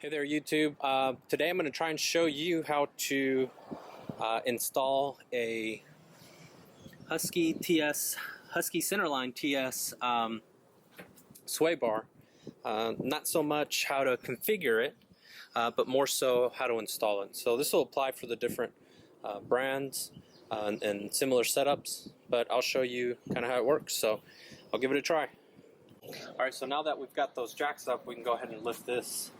Hey there YouTube. Today I'm going to try and show you how to install a Husky Centerline TS sway bar. Not so much how to configure it, but more so how to install it. So this will apply for the different brands and similar setups, but I'll show you kind of how it works. So I'll give it a try. Alright, so now that we've got those jacks up, we can go ahead and lift this.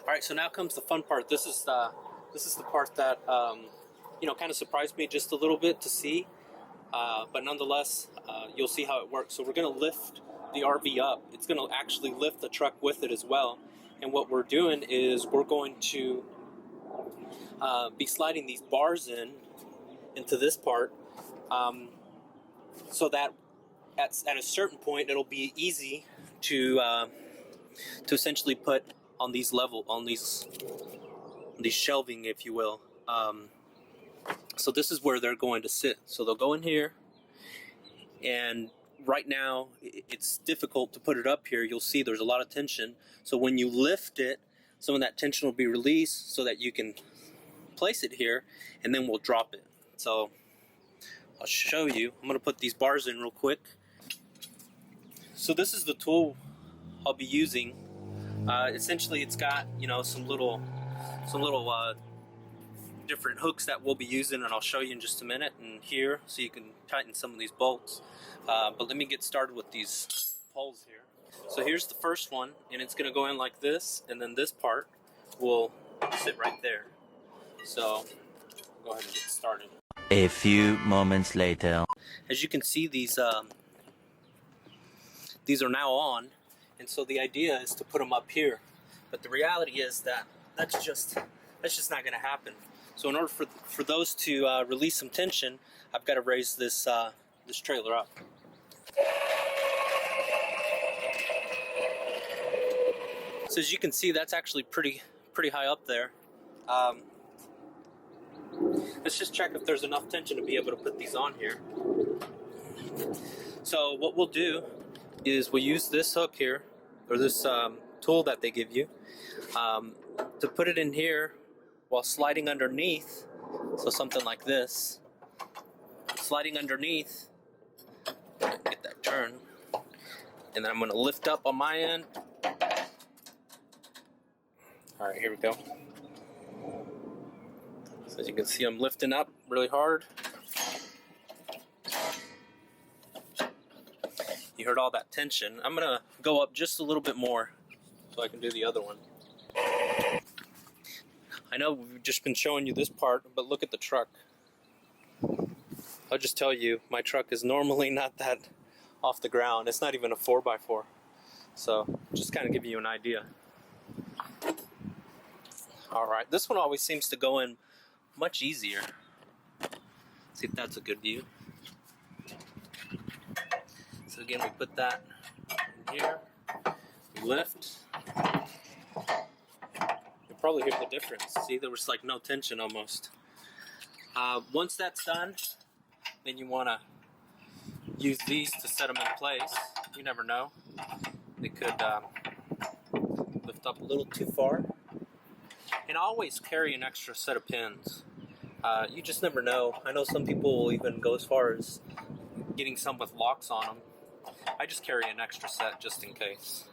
Alright, so now comes the fun part. This is the part that kind of surprised me just a little bit to see, but nonetheless, you'll see how it works. So we're going to lift the RV up. It's going to actually lift the truck with it as well. And what we're doing is we're going to be sliding these bars into this part, so that at a certain point it'll be easy to essentially put on these shelving, if you will. So this is where they're going to sit. So they'll go in here, and right now it's difficult to put it up here. You'll see there's a lot of tension. So when you lift it, some of that tension will be released so that you can place it here, and then we'll drop it. So I'll show you. I'm going to put these bars in real quick. So this is the tool I'll be using. Essentially, it's got some little different hooks that we'll be using, and I'll show you in just a minute. And here, so you can tighten some of these bolts. But let me get started with these poles here. So here's the first one, and it's going to go in like this, and then this part will sit right there. So go ahead and get started. A few moments later. As you can see, these are now on. And so the idea is to put them up here, but the reality is that that's just not going to happen. So in order for those to release some tension, I've got to raise this this trailer up. So as you can see, that's actually pretty high up there. Let's just check if there's enough tension to be able to put these on here. So what we'll do is we'll use this hook here, or this tool that they give you, to put it in here while sliding underneath. So something like this, sliding underneath, get that turn, and then I'm going to lift up on my end. Alright, here we go. So as you can see, I'm lifting up really hard. You heard all that tension. I'm going to go up just a little bit more so I can do the other one. I know we've just been showing you this part, but look at the truck. I'll just tell you, my truck is normally not that off the ground. It's not even a 4x4. So just kind of give you an idea. Alright, this one always seems to go in much easier. See if that's a good view. So again, we put that in here, we lift. You'll probably hear the difference. See, there was like no tension almost. Once that's done, then you want to use these to set them in place. You never know. They could lift up a little too far. And always carry an extra set of pins. You just never know. I know some people will even go as far as getting some with locks on them. I just carry an extra set just in case.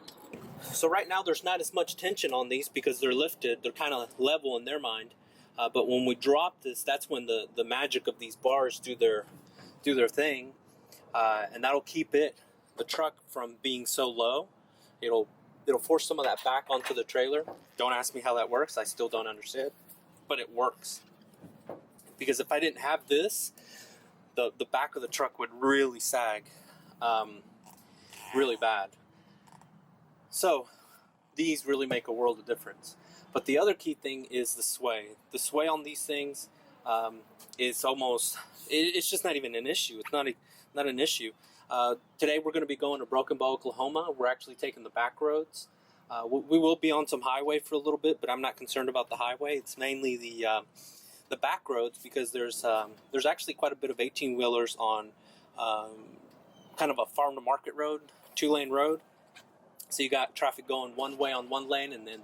So right now there's not as much tension on these because they're lifted. They're kind of level in their mind. But when we drop this, that's when the magic of these bars do their thing. And that'll keep the truck from being so low. It'll force some of that back onto the trailer. Don't ask me how that works. I still don't understand. But it works. Because if I didn't have this, the back of the truck would really sag. Really bad. So these really make a world of difference. But the other key thing is the sway. The sway on these things is almost, it's just not even an issue. It's not an issue. Today we're going to be going to Broken Bow, Oklahoma. We're actually taking the back roads. We will be on some highway for a little bit, but I'm not concerned about the highway. It's mainly the back roads, because there's actually quite a bit of 18-wheelers on kind of a farm to market road, 2-lane road. So you got traffic going one way on one lane and then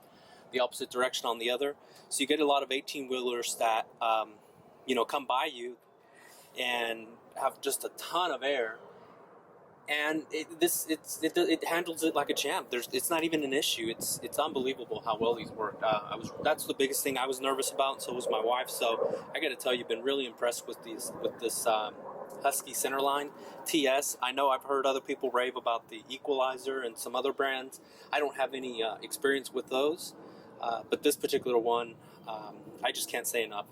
the opposite direction on the other. So you get a lot of 18-wheelers that come by you and have just a ton of air. And it handles it like a champ. It's not even an issue. It's unbelievable how well these work. That's the biggest thing I was nervous about, and so was my wife. So I got to tell you, been really impressed with this Husky Centerline TS. I know I've heard other people rave about the Equalizer and some other brands. I don't have any experience with those, but this particular one, I just can't say enough.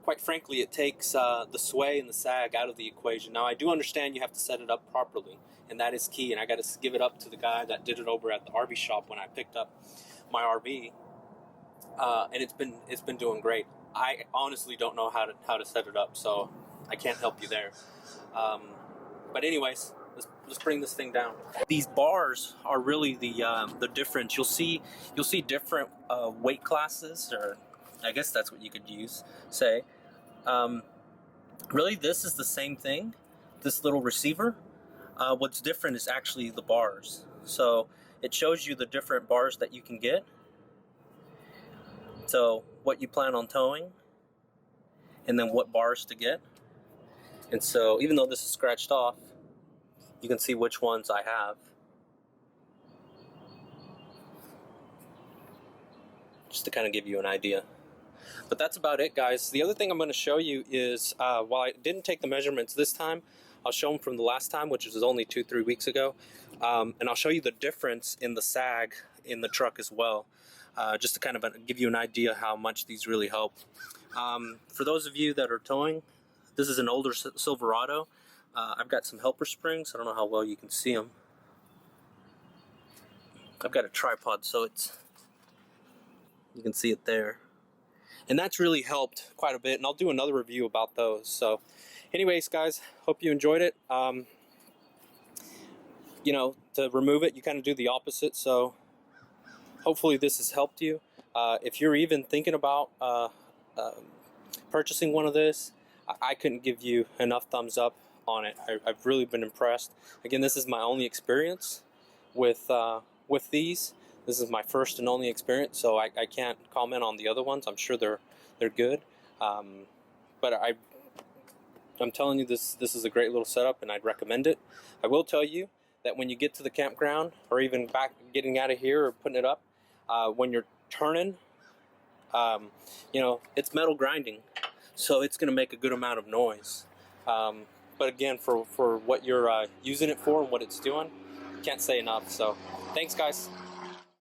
Quite frankly, it takes the sway and the sag out of the equation. Now, I do understand you have to set it up properly, and that is key. And I got to give it up to the guy that did it over at the RV shop when I picked up my RV, and it's been doing great. I honestly don't know how to set it up, so I can't help you there. But anyways, let's bring this thing down. These bars are really the difference. You'll see different weight classes, or I guess that's what you could say. Really, this is the same thing, this little receiver. What's different is actually the bars. So it shows you the different bars that you can get. So what you plan on towing, and then what bars to get. And so even though this is scratched off, you can see which ones I have. Just to kind of give you an idea. But that's about it, guys. The other thing I'm going to show you is, while I didn't take the measurements this time, I'll show them from the last time, which was only 2-3 weeks ago. And I'll show you the difference in the sag in the truck as well, just to kind of give you an idea how much these really help. For those of you that are towing, this is an older Silverado. I've got some helper springs. I don't know how well you can see them. I've got a tripod, so you can see it there. And that's really helped quite a bit, and I'll do another review about those. So anyways, guys, hope you enjoyed it. To remove it, you kind of do the opposite. So hopefully this has helped you. If you're even thinking about purchasing one of this, I couldn't give you enough thumbs up on it. I've really been impressed. Again, this is my only experience with these. This is my first and only experience, so I can't comment on the other ones. I'm sure they're good, but I'm telling you, this is a great little setup, and I'd recommend it. I will tell you that when you get to the campground, or even back getting out of here or putting it up, when you're turning, it's metal grinding, so it's going to make a good amount of noise. But again, for what you're using it for and what it's doing, can't say enough. So thanks, guys.